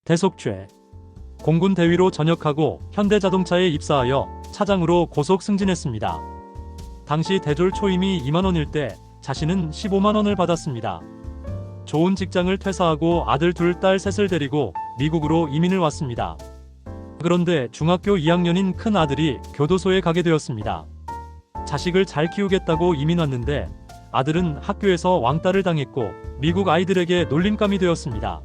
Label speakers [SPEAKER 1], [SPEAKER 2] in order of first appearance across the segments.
[SPEAKER 1] 대속죄. 공군 대위로 전역하고 현대자동차에 입사하여 차장으로 고속 승진했습니다. 당시 대졸 초임이 2만원일 때 자신은 15만원을 받았습니다. 좋은 직장을 퇴사하고 아들 둘, 딸 셋을 데리고 미국으로 이민을 왔습니다. 그런데 중학교 2학년인 큰 아들이 교도소에 가게 되었습니다. 자식을 잘 키우겠다고 이민 왔는데 아들은 학교에서 왕따를 당했고 미국 아이들에게 놀림감이 되었습니다.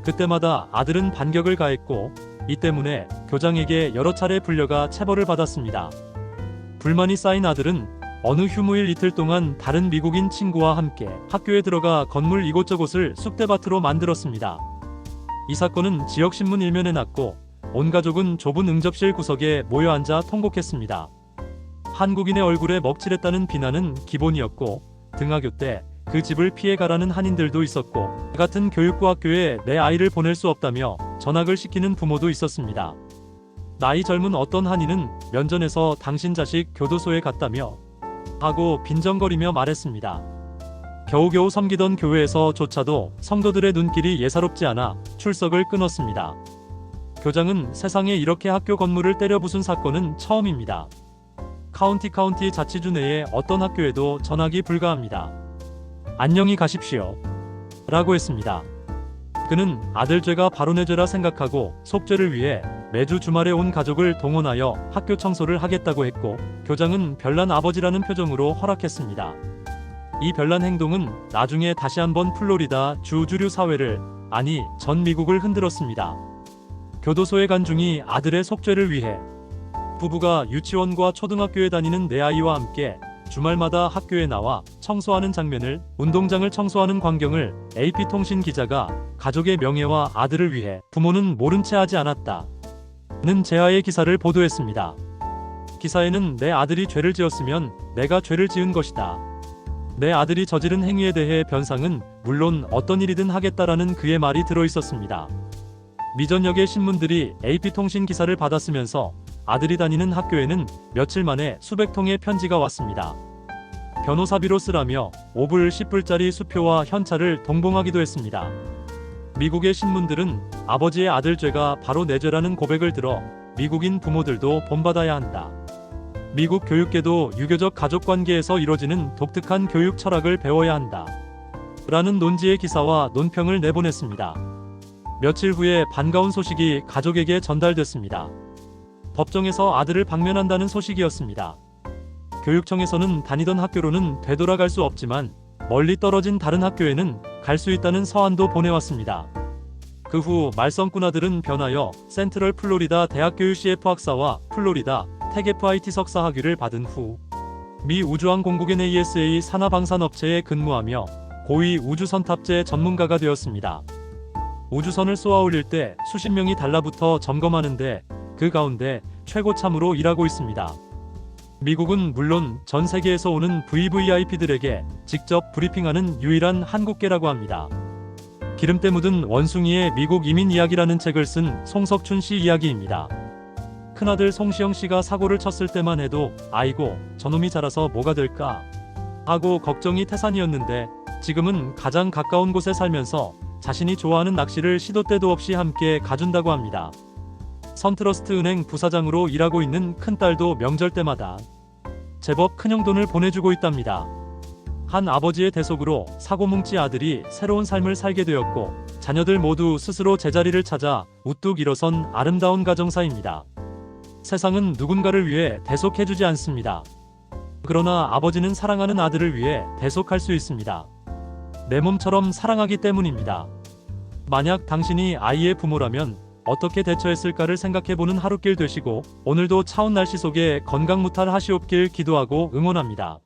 [SPEAKER 1] 그때마다 아들은 반격을 가했고 이 때문에 교장에게 여러 차례 불려가 체벌을 받았습니다. 불만이 쌓인 아들은 어느 휴무일 이틀 동안 다른 미국인 친구와 함께 학교에 들어가 건물 이곳저곳을 쑥대밭으로 만들었습니다. 이 사건은 지역신문 일면에 났고 온 가족은 좁은 응접실 구석에 모여 앉아 통곡했습니다. 한국인의 얼굴에 먹칠했다는 비난은 기본이었고 등하교 때 그 집을 피해가라는 한인들도 있었고 같은 교육부 학교에 내 아이를 보낼 수 없다며 전학을 시키는 부모도 있었습니다. 나이 젊은 어떤 한인은 면전에서 당신 자식 교도소에 갔다며 하고 빈정거리며 말했습니다. 겨우겨우 섬기던 교회에서조차도 성도들의 눈길이 예사롭지 않아 출석을 끊었습니다. 교장은 세상에 이렇게 학교 건물을 때려 부순 사건은 처음입니다. 카운티 자치주 내의 어떤 학교에도 전학이 불가합니다. 안녕히 가십시오. 라고 했습니다. 그는 아들 죄가 바로 내 죄라 생각하고 속죄를 위해 매주 주말에 온 가족을 동원하여 학교 청소를 하겠다고 했고 교장은 별난 아버지라는 표정으로 허락했습니다. 이 별난 행동은 나중에 다시 한번 플로리다 주 주류 사회를 아니 전 미국을 흔들었습니다. 교도소에 간 중이 아들의 속죄를 위해 부부가 유치원과 초등학교에 다니는 내 아이와 함께 주말마다 학교에 나와 청소하는 장면을 운동장을 청소하는 광경을 AP통신 기자가 가족의 명예와 아들을 위해 부모는 모른 채 하지 않았다 는 제하의 기사를 보도했습니다. 기사에는 내 아들이 죄를 지었으면 내가 죄를 지은 것이다. 내 아들이 저지른 행위에 대해 변상은 물론 어떤 일이든 하겠다라는 그의 말이 들어있었습니다. 미전역의 신문들이 AP통신 기사를 받았으면서 아들이 다니는 학교에는 며칠 만에 수백 통의 편지가 왔습니다. 변호사비로 쓰라며 5불, 10불짜리 수표와 현찰을 동봉하기도 했습니다. 미국의 신문들은 아버지의 아들 죄가 바로 내 죄라는 고백을 들어 미국인 부모들도 본받아야 한다. 미국 교육계도 유교적 가족관계에서 이뤄지는 독특한 교육 철학을 배워야 한다. 라는 논지의 기사와 논평을 내보냈습니다. 며칠 후에 반가운 소식이 가족에게 전달됐습니다. 법정에서 아들을 방면한다는 소식이었습니다. 교육청에서는 다니던 학교로는 되돌아갈 수 없지만 멀리 떨어진 다른 학교에는 갈 수 있다는 서한도 보내왔습니다. 그 후 말썽꾼 아들은 변하여 센트럴 플로리다 대학교의 CF 학사와 플로리다 텍 FIT 석사 학위를 받은 후 미 우주항공국의 NASA 산하방산업체에 근무하며 고위 우주선 탑재 전문가가 되었습니다. 우주선을 쏘아 올릴 때 수십 명이 달라붙어 점검하는데 그 가운데 최고참으로 일하고 있습니다. 미국은 물론 전 세계에서 오는 VVIP들에게 직접 브리핑하는 유일한 한국계라고 합니다. 기름때 묻은 원숭이의 미국 이민 이야기라는 책을 쓴 송석춘 씨 이야기입니다. 큰아들 송시영 씨가 사고를 쳤을 때만 해도 아이고 저놈이 자라서 뭐가 될까 하고 걱정이 태산이었는데 지금은 가장 가까운 곳에 살면서 자신이 좋아하는 낚시를 시도 때도 없이 함께 가준다고 합니다. 선트러스트 은행 부사장으로 일하고 있는 큰딸도 명절 때마다 제법 큰용돈을 보내주고 있답니다. 한 아버지의 대속으로 사고뭉치 아들이 새로운 삶을 살게 되었고 자녀들 모두 스스로 제자리를 찾아 우뚝 일어선 아름다운 가정사입니다. 세상은 누군가를 위해 대속해주지 않습니다. 그러나 아버지는 사랑하는 아들을 위해 대속할 수 있습니다. 내 몸처럼 사랑하기 때문입니다. 만약 당신이 아이의 부모라면 어떻게 대처했을까를 생각해보는 하루길 되시고 오늘도 차운 날씨 속에 건강무탈 하시옵길 기도하고 응원합니다.